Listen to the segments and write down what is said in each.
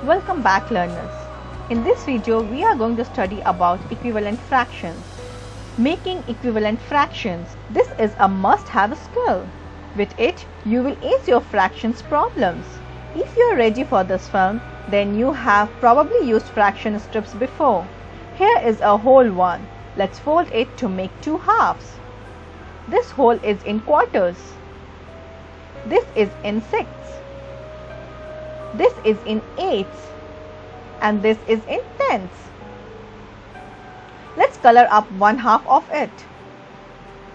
Welcome back, learners. In this video we are going to study about equivalent fractions. Making equivalent fractions. This is a must-have skill. With it you will ace your fractions problems. If you are ready for this film, then you have probably used fraction strips before. Here is a whole one. Let's fold it to make two halves. This whole is in quarters. This is in sixths. This is in eighths. And this is in tenths. Let's color up one half of it.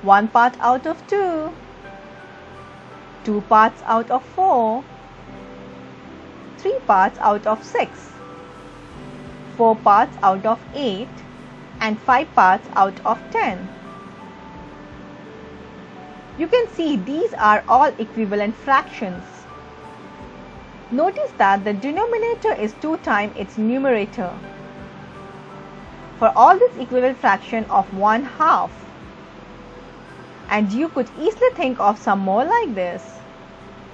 One part out of two. Two parts out of four. Three parts out of six. Four parts out of eight. And five parts out of 10. You can see these are all equivalent fractions. Notice that the denominator is 2 times its numerator. For all this equivalent fraction of 1/2. And you could easily think of some more like this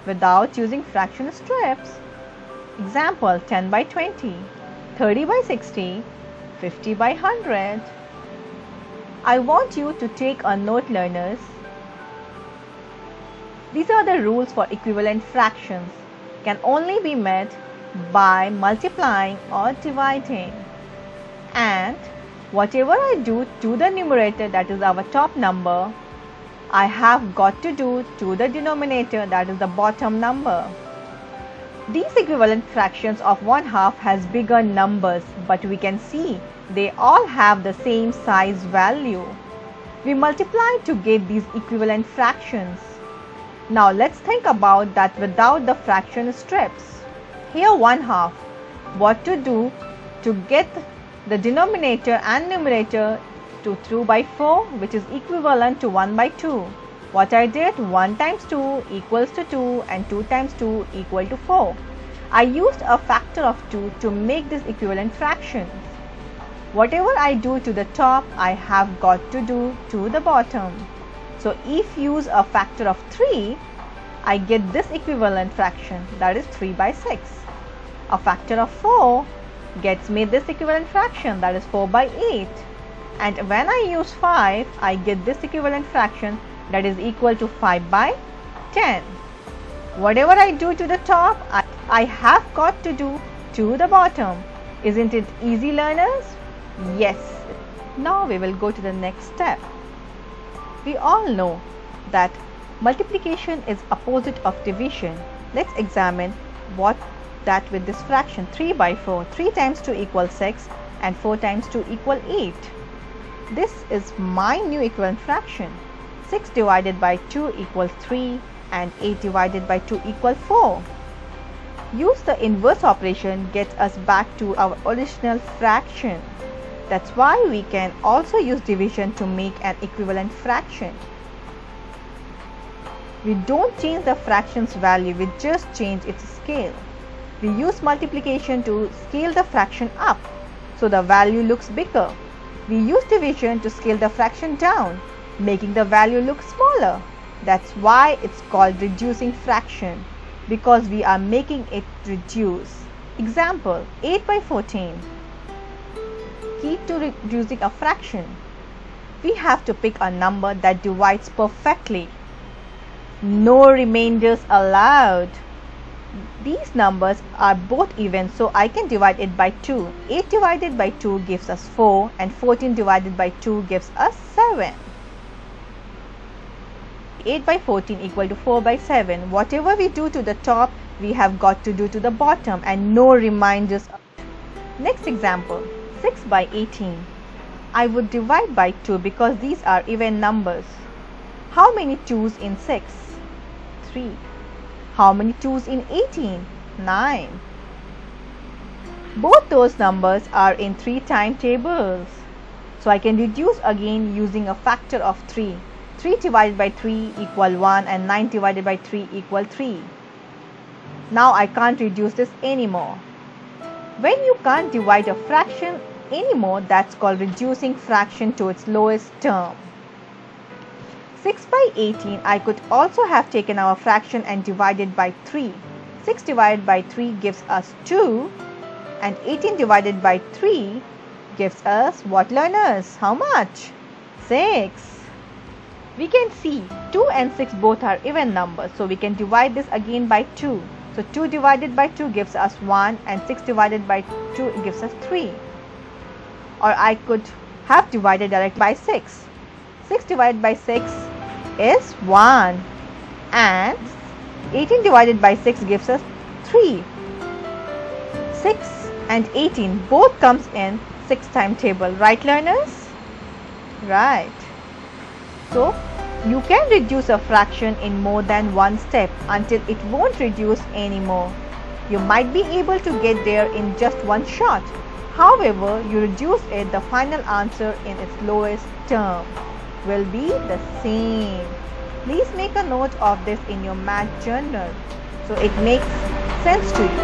without using fraction strips. Example 10 by 20, 30 by 60, 50 by 100. I want you to take a note, learners. These are the rules for equivalent fractions. Can only be met by multiplying or dividing. And whatever I do to the numerator, that is our top number, I have got to do to the denominator, that is the bottom number. These equivalent fractions of 1/2 has bigger numbers, but we can see they all have the same size value. We multiply to get these equivalent fractions. Now let's think about that without the fraction strips. Here 1/2. What to do to get the denominator and numerator to 2 by 4, which is equivalent to 1 by 2. What I did, 1 times 2 equals to 2 and 2 times 2 equal to 4. I used a factor of 2 to make this equivalent fraction. Whatever I do to the top, I have got to do to the bottom. So if use a factor of 3, I get this equivalent fraction, that is 3 by 6. A factor of 4 gets me this equivalent fraction, that is 4 by 8. And when I use 5, I get this equivalent fraction, that is equal to 5 by 10. Whatever I do to the top, I have got to do to the bottom. Isn't it easy, learners? Yes. Now we will go to the next step. We all know that multiplication is opposite of division. Let's examine what that with this fraction 3 by 4. 3 times 2 equals 6 and 4 times 2 equals 8. This is my new equivalent fraction. 6 divided by 2 equals 3 and 8 divided by 2 equals 4. Use the inverse operation, gets us back to our original fraction. That's why we can also use division to make an equivalent fraction. We don't change the fraction's value, we just change its scale. We use multiplication to scale the fraction up, so the value looks bigger. We use division to scale the fraction down, making the value look smaller. That's why it's called reducing fraction, because we are making it reduce. Example 8 by 14. Key to reducing a fraction. We have to pick a number that divides perfectly. No remainders allowed. These numbers are both even, so I can divide it by 2. 8 divided by 2 gives us 4 and 14 divided by 2 gives us 7. 8 by 14 equal to 4 by 7. Whatever we do to the top, we have got to do to the bottom and no reminders. Next example. 6 by 18. I would divide by 2 because these are even numbers. How many 2's in 6? 3. How many 2's in 18? 9. Both those numbers are in 3 timetables. So I can reduce again using a factor of 3. 3 divided by 3 equal 1 and 9 divided by 3 equal 3. Now I can't reduce this anymore. When you can't divide a fraction anymore, that's called reducing fraction to its lowest term. 6 by 18, I could also have taken our fraction and divided by 3. 6 divided by 3 gives us 2 and 18 divided by 3 gives us what, learners? How much? 6. We can see 2 and 6 both are even numbers, so we can divide this again by 2. So 2 divided by 2 gives us 1 and 6 divided by 2 gives us 3. Or I could have divided directly by 6. 6 divided by 6 is 1 and 18 divided by 6 gives us 3. 6 and 18 both comes in 6 timetable, right, learners? Right. So you can reduce a fraction in more than one step until it won't reduce anymore. You might be able to get there in just one shot. However, you reduce it, the final answer in its lowest term will be the same. Please make a note of this in your math journal so it makes sense to you.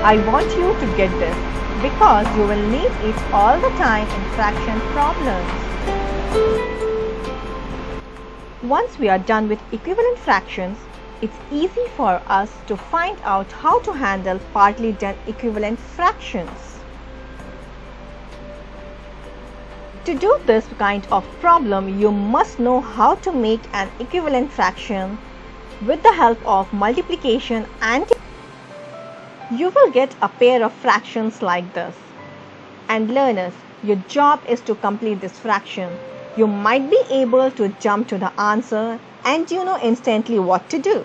I want you to get this because you will need it all the time in fraction problems. Once we are done with equivalent fractions, it's easy for us to find out how to handle partly done equivalent fractions. To do this kind of problem, you must know how to make an equivalent fraction with the help of multiplication and you will get a pair of fractions like this. And learners, your job is to complete this fraction. You might be able to jump to the answer and you know instantly what to do.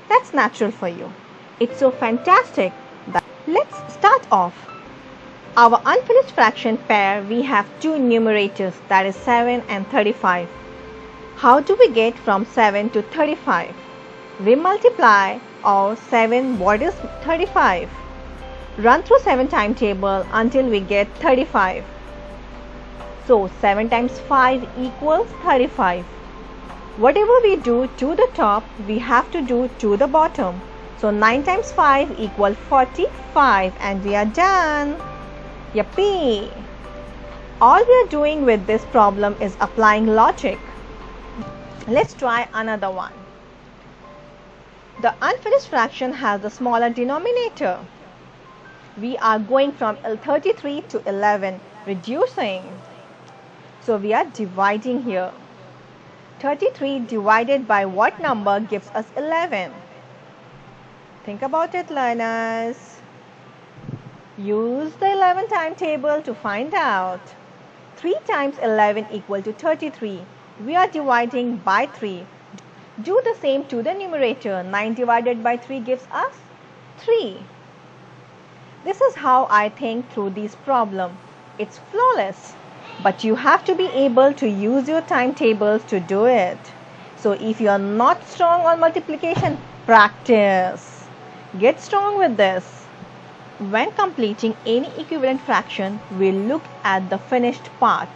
That's natural for you. It's so fantastic that let's start off. Our unfinished fraction pair, we have two numerators, that is 7 and 35. How do we get from 7 to 35? We multiply our 7, what is 35? Run through 7 timetable until we get 35. So 7 times 5 equals 35. Whatever we do to the top, we have to do to the bottom. So 9 times 5 equals 45 and we are done. Yippee! All we are doing with this problem is applying logic. Let's try another one. The unfinished fraction has a smaller denominator. We are going from 33 to 11, reducing. So we are dividing here. 33 divided by what number gives us 11? Think about it, learners. Use the 11 timetable to find out. 3 times 11 equal to 33. We are dividing by 3. Do the same to the numerator. 9 divided by 3 gives us 3. This is how I think through these problems. It's flawless. But you have to be able to use your timetables to do it. So if you are not strong on multiplication, practice. Get strong with this. When completing any equivalent fraction, we look at the finished part.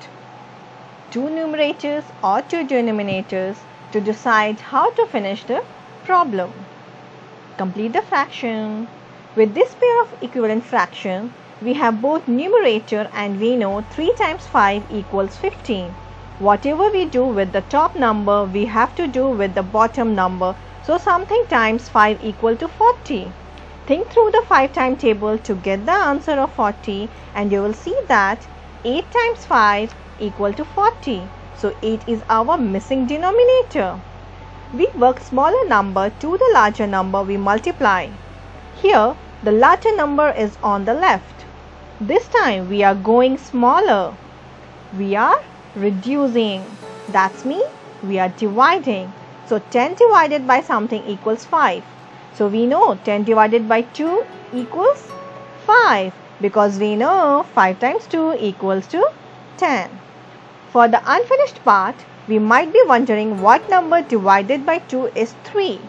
2 numerators or 2 denominators to decide how to finish the problem. Complete the fraction. With this pair of equivalent fraction, we have both numerator and we know 3 times 5 equals 15. Whatever we do with the top number, we have to do with the bottom number. So something times 5 equal to 40. Think through the 5 timetable to get the answer of 40 and you will see that 8 times 5 equal to 40. So 8 is our missing denominator. We work smaller number to the larger number we multiply. Here the larger number is on the left. This time we are going smaller. We are reducing. That's mean we are dividing. So 10 divided by something equals 5. So we know 10 divided by 2 equals 5 because we know 5 times 2 equals to 10. For the unfinished part, we might be wondering what number divided by 2 is 3.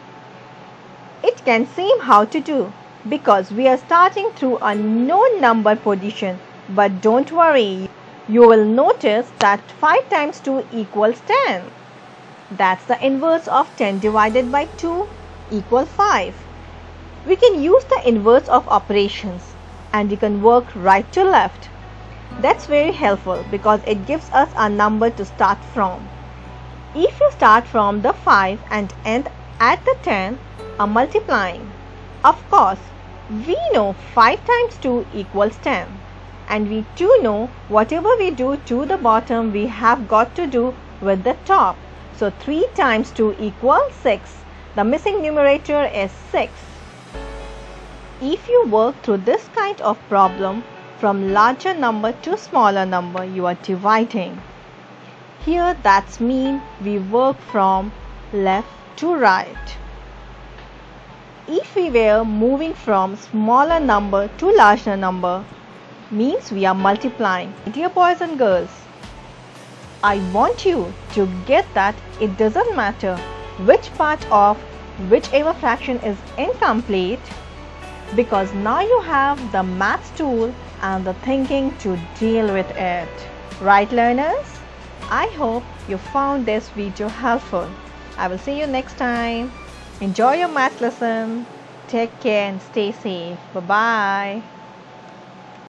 It can seem how to do because we are starting through a known number position, but don't worry, you will notice that 5 times 2 equals 10. That's the inverse of 10 divided by 2 equals 5. We can use the inverse of operations and we can work right to left. That's very helpful because it gives us a number to start from. If you start from the 5 and end at the 10, are multiplying. Of course, We know 5 times 2 equals 10, and we too know whatever we do to the bottom we have got to do with the top. So 3 times 2 equals 6. The missing numerator is 6. If you work through this kind of problem from larger number to smaller number, you are dividing. Here that's mean we work from left to right. If we were moving from smaller number to larger number, means we are multiplying. Dear boys and girls, I want you to get that it doesn't matter which part of whichever fraction is incomplete, because now you have the maths tool and the thinking to deal with it. Right, learners? I hope you found this video helpful. I will see you next time. Enjoy your maths lesson. Take care and stay safe. Bye-bye.